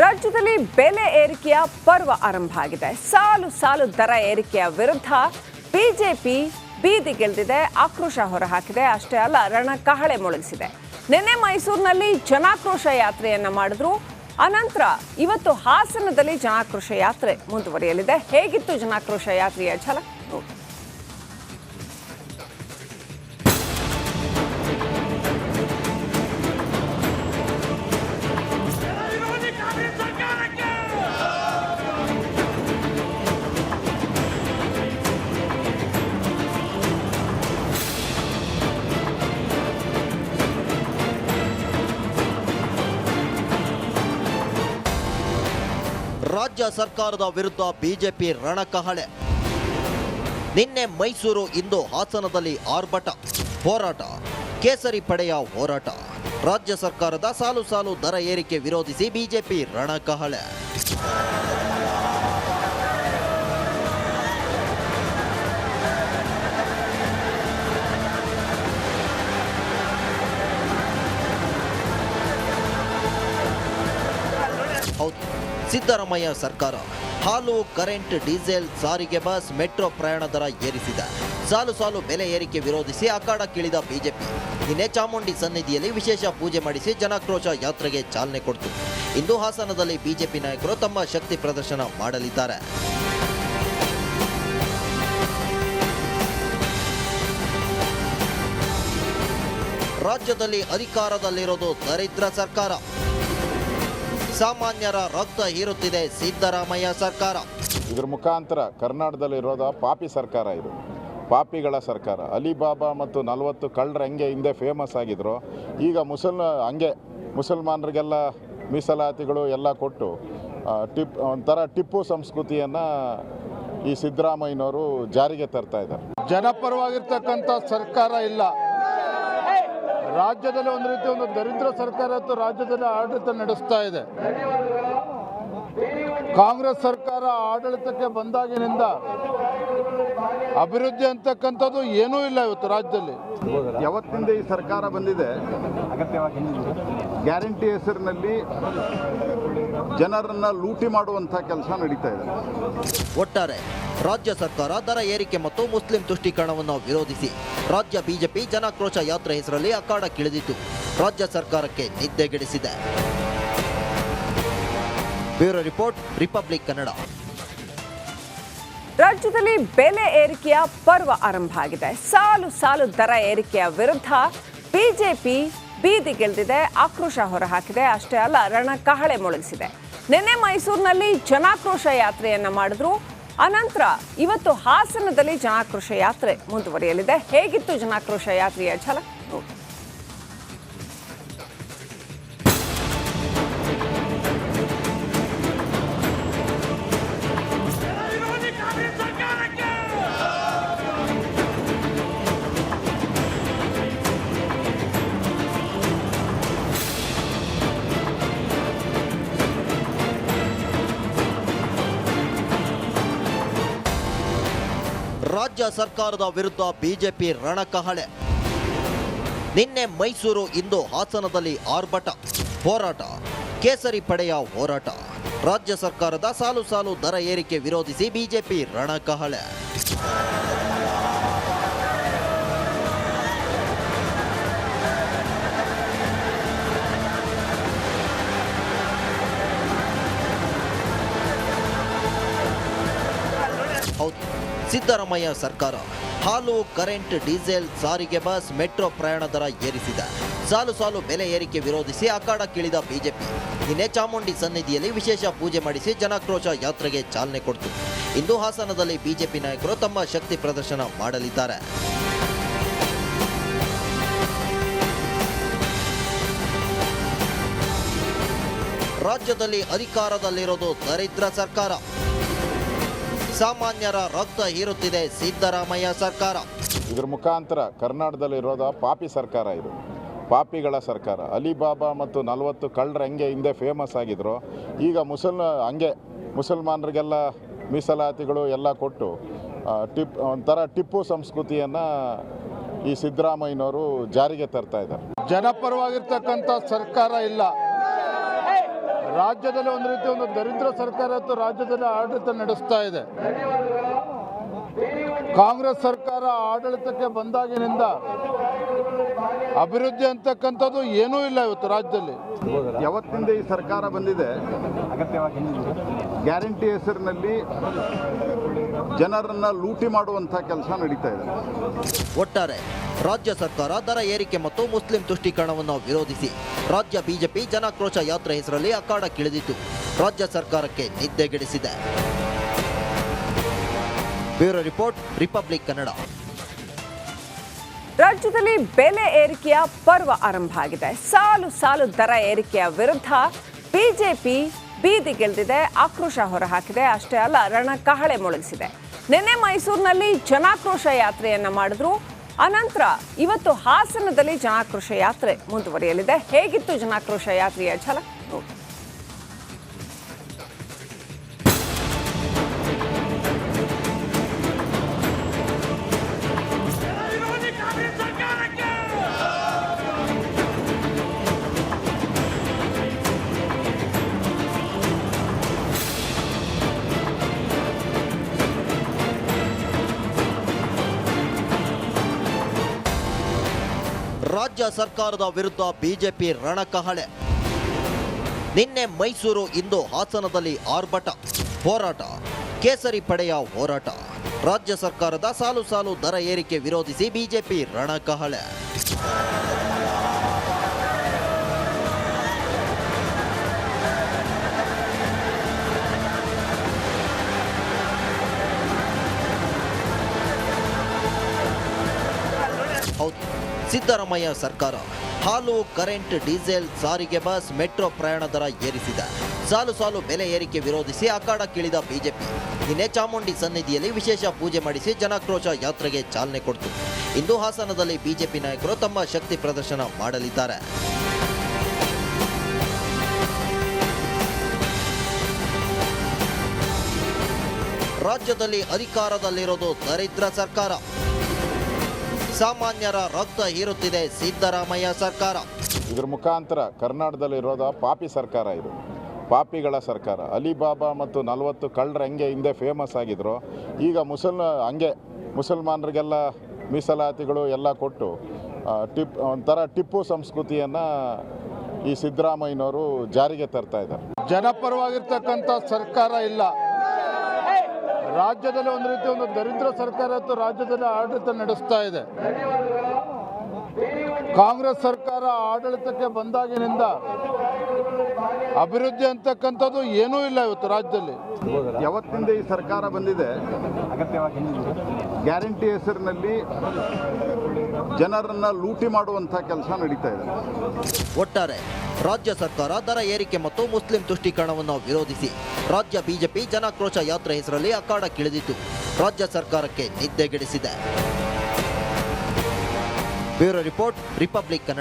ರಾಜ್ಯದಲ್ಲಿ ಬೆಲೆ ಏರಿಕೆಯ ಪರ್ವ ಆರಂಭ ಆಗಿದೆ. ಸಾಲು ಸಾಲು ದರ ಏರಿಕೆಯ ವಿರುದ್ಧ ಬಿಜೆಪಿ ಬೀದಿಗಿಳಿದಿದೆ, ಆಕ್ರೋಶ ಹೊರಹಾಕಿದೆ. ಅಷ್ಟೇ ಅಲ್ಲ, ರಣಕಹಳೆ ಮೊಳಗಿಸಿದೆ. ನಿನ್ನೆ ಮೈಸೂರಿನಲ್ಲಿ ಜನಾಕ್ರೋಶ ಯಾತ್ರೆಯನ್ನ ಮಾಡಿದ್ರು. ಅನಂತರ ಇವತ್ತು ಹಾಸನದಲ್ಲಿ ಜನಾಕ್ರೋಶ ಯಾತ್ರೆ ಮುಂದುವರಿಯಲಿದೆ. ಹೇಗಿತ್ತು ಜನಾಕ್ರೋಶ ಯಾತ್ರೆಯ ಝಲಕ್ ನೋಡಿ. ರಾಜ್ಯ ಸರ್ಕಾರದ ವಿರುದ್ಧ ಬಿಜೆಪಿ ರಣಕಹಳೆ. ನಿನ್ನೆ ಮೈಸೂರು, ಇಂದು ಹಾಸನದಲ್ಲಿ ಆರ್ಭಟ, ಹೋರಾಟ, ಕೇಸರಿ ಪಡೆಯ ಹೋರಾಟ. ರಾಜ್ಯ ಸರ್ಕಾರದ ಸಾಲು ಸಾಲು ದರ ಏರಿಕೆ ವಿರೋಧಿಸಿ ಬಿಜೆಪಿ ರಣಕಹಳೆ. ಹೌದು, ಸಿದ್ದರಾಮಯ್ಯ ಸರ್ಕಾರ ಹಾಲು, ಕರೆಂಟ್, ಡೀಸೆಲ್, ಸಾರಿಗೆ ಬಸ್, ಮೆಟ್ರೋ ಪ್ರಯಾಣ ದರ ಏರಿಸಿದೆ. ಸಾಲು ಸಾಲು ಬೆಲೆ ಏರಿಕೆ ವಿರೋಧಿಸಿ ಅಖಾಡಕ್ಕಿಳಿದ ಬಿಜೆಪಿ ನಿನ್ನೆ ಚಾಮುಂಡಿ ಸನ್ನಿಧಿಯಲ್ಲಿ ವಿಶೇಷ ಪೂಜೆ ಮಾಡಿಸಿ ಜನಾಕ್ರೋಶ ಯಾತ್ರೆಗೆ ಚಾಲನೆ ಕೊಡ್ತು. ಇಂದು ಹಾಸನದಲ್ಲಿ ಬಿಜೆಪಿ ನಾಯಕರು ತಮ್ಮ ಶಕ್ತಿ ಪ್ರದರ್ಶನ ಮಾಡಲಿದ್ದಾರೆ. ರಾಜ್ಯದಲ್ಲಿ ಅಧಿಕಾರದಲ್ಲಿರೋದು ದರಿದ್ರ ಸರ್ಕಾರ. ಸಾಮಾನ್ಯರ ರಕ್ತ ಹೀರುತ್ತಿದೆ ಸಿದ್ದರಾಮಯ್ಯ ಸರ್ಕಾರ. ಇದ್ರ ಮುಖಾಂತರ ಕರ್ನಾಟಕದಲ್ಲಿರೋದು ಪಾಪಿ ಸರ್ಕಾರ, ಇದು ಪಾಪಿಗಳ ಸರ್ಕಾರ. ಅಲಿಬಾಬಾ ಮತ್ತು 40 ಕಳ್ಳರು ಹೆಂಗೆ ಹಿಂದೆ ಫೇಮಸ್ ಆಗಿದ್ರು, ಈಗ ಮುಸಲ್ಮಾನರಿಗೆಲ್ಲ ಮೀಸಲಾತಿಗಳು ಎಲ್ಲ ಕೊಟ್ಟು ಒಂಥರ ಟಿಪ್ಪು ಸಂಸ್ಕೃತಿಯನ್ನು ಈ ಸಿದ್ದರಾಮಯ್ಯನವರು ಜಾರಿಗೆ ತರ್ತಾ ಇದ್ದಾರೆ. ಜನಪರವಾಗಿರ್ತಕ್ಕಂಥ ಸರ್ಕಾರ ಇಲ್ಲ. ರಾಜ್ಯದಲ್ಲಿ ಒಂದು ರೀತಿ ಒಂದು ದರಿದ್ರ ಸರ್ಕಾರ ರಾಜ್ಯದಲ್ಲಿ ಆಡಳಿತ ನಡೆಸ್ತಾ ಇದೆ. ಕಾಂಗ್ರೆಸ್ ಸರ್ಕಾರ ಆಡಳಿತಕ್ಕೆ ಬಂದಾಗಿನಿಂದ ಅಭಿವೃದ್ಧಿ ಅಂತಕ್ಕಂಥದ್ದು ಏನೂ ಇಲ್ಲ ಇವತ್ತು ರಾಜ್ಯದಲ್ಲಿ. ಯಾವತ್ತಿಂದ ಈ ಸರ್ಕಾರ ಬಂದಿದೆ, ಗ್ಯಾರಂಟಿ ಹೆಸರಿನಲ್ಲಿ ಜನರನ್ನು ಲೂಟಿ ಮಾಡುವಂಥ ಕೆಲಸ ನಡೀತಾ ಇದೆ. ಒಟ್ಟಾರೆ ರಾಜ್ಯ ಸರ್ಕಾರ ದರ ಏರಿಕೆ ಮತ್ತು ಮುಸ್ಲಿಂ ತುಷ್ಟೀಕರಣವನ್ನು ವಿರೋಧಿಸಿ ರಾಜ್ಯ ಬಿಜೆಪಿ ಜನಾಕ್ರೋಶ ಯಾತ್ರೆ ಹೆಸರಲ್ಲಿ ಅಖಾಡಕ್ಕಿಳಿದಿದ್ದು ರಾಜ್ಯ ಸರ್ಕಾರಕ್ಕೆ ನಿದ್ದೆಗೆಡಿಸಿದೆ. Bureau report, republic Kannada. ರಾಜ್ಯದಲ್ಲಿ ಬೆಲೆ ಏರಿಕೆಯ ಪರ್ವ ಆರಂಭ ಆಗಿದೆ. ಸಾಲು ಸಾಲು ದರ ಏರಿಕೆಯ ವಿರುದ್ಧ ಬಿಜೆಪಿ ಬೀದಿಗಿಳಿದಿದೆ, ಆಕ್ರೋಶ ಹೊರಹಾಕಿದೆ. ಅಷ್ಟೇ ಅಲ್ಲ, ರಣಕಹಳೆ ಮೊಳಗಿಸಿದೆ. ನಿನ್ನೆ ಮೈಸೂರಿನಲ್ಲಿ ಜನಾಕ್ರೋಶ ಯಾತ್ರೆಯನ್ನ ಮಾಡಿದ್ರು. ಅನಂತರ ಇವತ್ತು ಹಾಸನದಲ್ಲಿ ಜನಾಕ್ರೋಶ ಯಾತ್ರೆ ಮುಂದುವರಿಯಲಿದೆ. ಹೇಗಿತ್ತು ಜನಾಕ್ರೋಶ ಯಾತ್ರೆಯ ಝಲಕ್ ನೋಡಿ. ರಾಜ್ಯ ಸರ್ಕಾರದ ವಿರುದ್ಧ ಬಿಜೆಪಿ ರಣಕಹಳೆ. ನಿನ್ನೆ ಮೈಸೂರು, ಇಂದು ಹಾಸನದಲ್ಲಿ ಆರ್ಭಟ, ಹೋರಾಟ, ಕೇಸರಿ ಪಡೆಯ ಹೋರಾಟ. ರಾಜ್ಯ ಸರ್ಕಾರದ ಸಾಲು ಸಾಲು ದರ ಏರಿಕೆ ವಿರೋಧಿಸಿ ಬಿಜೆಪಿ ರಣಕಹಳೆ. ಹೌದು, ಸಿದ್ದರಾಮಯ್ಯ ಸರ್ಕಾರ ಹಾಲು, ಕರೆಂಟ್, ಡೀಸೆಲ್, ಸಾರಿಗೆ ಬಸ್, ಮೆಟ್ರೋ ಪ್ರಯಾಣ ದರ ಏರಿಸಿದೆ. ಸಾಲು ಸಾಲು ಬೆಲೆ ಏರಿಕೆ ವಿರೋಧಿಸಿ ಅಖಾಡಕ್ಕಿಳಿದ ಬಿಜೆಪಿ ನಿನ್ನೆ ಚಾಮುಂಡಿ ಸನ್ನಿಧಿಯಲ್ಲಿ ವಿಶೇಷ ಪೂಜೆ ಮಾಡಿಸಿ ಜನಾಕ್ರೋಶ ಯಾತ್ರೆಗೆ ಚಾಲನೆ ಕೊಡ್ತು. ಇಂದು ಹಾಸನದಲ್ಲಿ ಬಿಜೆಪಿ ನಾಯಕರು ತಮ್ಮ ಶಕ್ತಿ ಪ್ರದರ್ಶನ ಮಾಡಲಿದ್ದಾರೆ. ರಾಜ್ಯದಲ್ಲಿ ಅಧಿಕಾರದಲ್ಲಿರೋದು ದರಿದ್ರ ಸರ್ಕಾರ. ಸಾಮಾನ್ಯರ ರಕ್ತ ಹೀರುತ್ತಿದೆ ಸಿದ್ದರಾಮಯ್ಯ ಸರ್ಕಾರ. ಇದ್ರ ಮುಖಾಂತರ ಕರ್ನಾಟಕದಲ್ಲಿರೋದು ಪಾಪಿ ಸರ್ಕಾರ, ಇದು ಪಾಪಿಗಳ ಸರ್ಕಾರ. ಅಲಿಬಾಬಾ ಮತ್ತು 40 ಕಳ್ಳರು ಹೆಂಗೆ ಹಿಂದೆ ಫೇಮಸ್ ಆಗಿದ್ರು, ಈಗ ಮುಸಲ್ಮಾನರಿಗೆಲ್ಲ ಮೀಸಲಾತಿಗಳು ಎಲ್ಲ ಕೊಟ್ಟು ಒಂಥರ ಟಿಪ್ಪು ಸಂಸ್ಕೃತಿಯನ್ನು ಈ ಸಿದ್ದರಾಮಯ್ಯನವರು ಜಾರಿಗೆ ತರ್ತಾ ಇದ್ದಾರೆ. ಜನಪರವಾಗಿರ್ತಕ್ಕಂಥ ಸರ್ಕಾರ ಇಲ್ಲ. ರಾಜ್ಯದಲ್ಲಿ ಒಂದು ರೀತಿ ಒಂದು ದರಿದ್ರ ಸರ್ಕಾರ ಇವತ್ತು ರಾಜ್ಯದಲ್ಲಿ ಆಡಳಿತ ನಡೆಸ್ತಾ ಇದೆ. ಕಾಂಗ್ರೆಸ್ ಸರ್ಕಾರ ಆಡಳಿತಕ್ಕೆ ಬಂದಾಗಿನಿಂದ ಅಭಿವೃದ್ಧಿ ಅಂತಕ್ಕಂಥದ್ದು ಏನೂ ಇಲ್ಲ ಇವತ್ತು ರಾಜ್ಯದಲ್ಲಿ. ಯಾವತ್ತಿಂದ ಈ ಸರ್ಕಾರ ಬಂದಿದೆ, ಗ್ಯಾರಂಟಿ ಹೆಸರಿನಲ್ಲಿ ಜನರನ್ನ ಲೂಟಿ ಮಾಡುವಂಥ ಕೆಲಸ ನಡೀತಾ ಇದೆ. ಒಟ್ಟಾರೆ ರಾಜ್ಯ ಸರ್ಕಾರ ದರ ಏರಿಕೆ ಮತ್ತು ಮುಸ್ಲಿಂ ತುಷ್ಟೀಕರಣವನ್ನು ವಿರೋಧಿಸಿ ರಾಜ್ಯ ಬಿಜೆಪಿ ಜನಾಕ್ರೋಶ ಯಾತ್ರೆ ಹೆಸರಲ್ಲಿ ಅಖಾಡಕ್ಕಿಳಿದಿದ್ದು ರಾಜ್ಯ ಸರ್ಕಾರಕ್ಕೆ ನಿದ್ದೆಗೆಡಿಸಿದೆ. Bureau report, republic Kannada. ರಾಜ್ಯದಲ್ಲಿ ಬೆಲೆ ಏರಿಕೆಯ ಪರ್ವ ಆರಂಭ ಆಗಿದೆ. ಸಾಲು ಸಾಲು ದರ ಏರಿಕೆಯ ವಿರುದ್ಧ ಬಿಜೆಪಿ ಬೀದಿಗಿಳಿದಿದೆ, ಆಕ್ರೋಶ ಹೊರಹಾಕಿದೆ. ಅಷ್ಟೇ ಅಲ್ಲ, ರಣಕಹಳೆ ಮೊಳಗಿಸಿದೆ. ನಿನ್ನೆ ಮೈಸೂರಿನಲ್ಲಿ ಜನಾಕ್ರೋಶ ಯಾತ್ರೆಯನ್ನ ಮಾಡಿದ್ರು. ಅನಂತರ ಇವತ್ತು ಹಾಸನದಲ್ಲಿ ಜನಾಕ್ರೋಶ ಯಾತ್ರೆ ಮುಂದುವರಿಯಲಿದೆ. ಹೇಗಿತ್ತು ಜನಾಕ್ರೋಶ ಯಾತ್ರೆಯ ಝಲಕ್ ನೋಡಿ. ರಾಜ್ಯ ಸರ್ಕಾರದ ವಿರುದ್ಧ ಬಿಜೆಪಿ ರಣಕಹಳೆ. ನಿನ್ನೆ ಮೈಸೂರು, ಇಂದು ಹಾಸನದಲ್ಲಿ ಆರ್ಭಟ, ಹೋರಾಟ, ಕೇಸರಿ ಪಡೆಯ ಹೋರಾಟ. ರಾಜ್ಯ ಸರ್ಕಾರದ ಸಾಲು ಸಾಲು ದರ ಏರಿಕೆ ವಿರೋಧಿಸಿ ಬಿಜೆಪಿ ರಣಕಹಳೆ. ಹೌದು, ಸಿದ್ದರಾಮಯ್ಯ ಸರ್ಕಾರ ಹಾಲು, ಕರೆಂಟ್, ಡೀಸೆಲ್, ಸಾರಿಗೆ ಬಸ್, ಮೆಟ್ರೋ ಪ್ರಯಾಣ ದರ ಏರಿಸಿದೆ. ಸಾಲು ಸಾಲು ಬೆಲೆ ಏರಿಕೆ ವಿರೋಧಿಸಿ ಅಖಾಡಕ್ಕಿಳಿದ ಬಿಜೆಪಿ ನಿನ್ನೆ ಚಾಮುಂಡಿ ಸನ್ನಿಧಿಯಲ್ಲಿ ವಿಶೇಷ ಪೂಜೆ ಮಾಡಿಸಿ ಜನಾಕ್ರೋಶ ಯಾತ್ರೆಗೆ ಚಾಲನೆ ಕೊಡ್ತು. ಇಂದು ಹಾಸನದಲ್ಲಿ ಬಿಜೆಪಿ ನಾಯಕರು ತಮ್ಮ ಶಕ್ತಿ ಪ್ರದರ್ಶನ ಮಾಡಲಿದ್ದಾರೆ. ರಾಜ್ಯದಲ್ಲಿ ಅಧಿಕಾರದಲ್ಲಿರೋದು ದರಿದ್ರ ಸರ್ಕಾರ. ಸಾಮಾನ್ಯರ ರಕ್ತ ಹೀರುತ್ತಿದೆ ಸಿದ್ದರಾಮಯ್ಯ ಸರ್ಕಾರ. ಇದ್ರ ಮುಖಾಂತರ ಕರ್ನಾಟಕದಲ್ಲಿರೋದ ಪಾಪಿ ಸರ್ಕಾರ, ಇದು ಪಾಪಿಗಳ ಸರ್ಕಾರ. ಅಲಿಬಾಬಾ ಮತ್ತು 40 ಕಳ್ಳರು ಹೆಂಗೆ ಹಿಂದೆ ಫೇಮಸ್ ಆಗಿದ್ರು, ಈಗ ಮುಸಲ್ಮಾನರಿಗೆಲ್ಲ ಮೀಸಲಾತಿಗಳು ಎಲ್ಲ ಕೊಟ್ಟು ಒಂಥರ ಟಿಪ್ಪು ಸಂಸ್ಕೃತಿಯನ್ನು ಈ ಸಿದ್ದರಾಮಯ್ಯನವರು ಜಾರಿಗೆ ತರ್ತಾ ಇದ್ದಾರೆ. ಜನಪರವಾಗಿರ್ತಕ್ಕಂಥ ಸರ್ಕಾರ ಇಲ್ಲ. ರಾಜ್ಯದಲ್ಲಿ ಒಂದು ರೀತಿ ಒಂದು ದರಿದ್ರ ಸರ್ಕಾರ ಇವತ್ತು ರಾಜ್ಯದಲ್ಲಿ ಆಡಳಿತ ನಡೆಸ್ತಾ ಇದೆ. ಕಾಂಗ್ರೆಸ್ ಸರ್ಕಾರ ಆಡಳಿತಕ್ಕೆ ಬಂದಾಗಿನಿಂದ ಅಭಿವೃದ್ಧಿ ಅಂತಕ್ಕಂಥದ್ದು ಏನೂ ಇಲ್ಲ ಇವತ್ತು ರಾಜ್ಯದಲ್ಲಿ. ಯಾವತ್ತಿಂದ ಈ ಸರ್ಕಾರ ಬಂದಿದೆ, ಗ್ಯಾರಂಟಿ ಹೆಸರಿನಲ್ಲಿ ಜನರನ್ನ ಲೂಟಿ ಮಾಡುವಂಥ ಕೆಲಸ ನಡೀತಾ ಇದೆ. ಒಟ್ಟಾರೆ ರಾಜ್ಯ ಸರ್ಕಾರ ದರ ಏರಿಕೆ ಮತ್ತು ಮುಸ್ಲಿಂ ತುಷ್ಟೀಕರಣವನ್ನು ವಿರೋಧಿಸಿ ರಾಜ್ಯ ಬಿಜೆಪಿ ಜನಾಕ್ರೋಶ ಯಾತ್ರೆ ಹೆಸರಲ್ಲಿ ಅಖಾಡಕ್ಕಿಳಿದಿದ್ದು ರಾಜ್ಯ ಸರ್ಕಾರಕ್ಕೆ ನಿದ್ದೆಗೆಡಿಸಿದೆ. Bureau report, republic Kannada.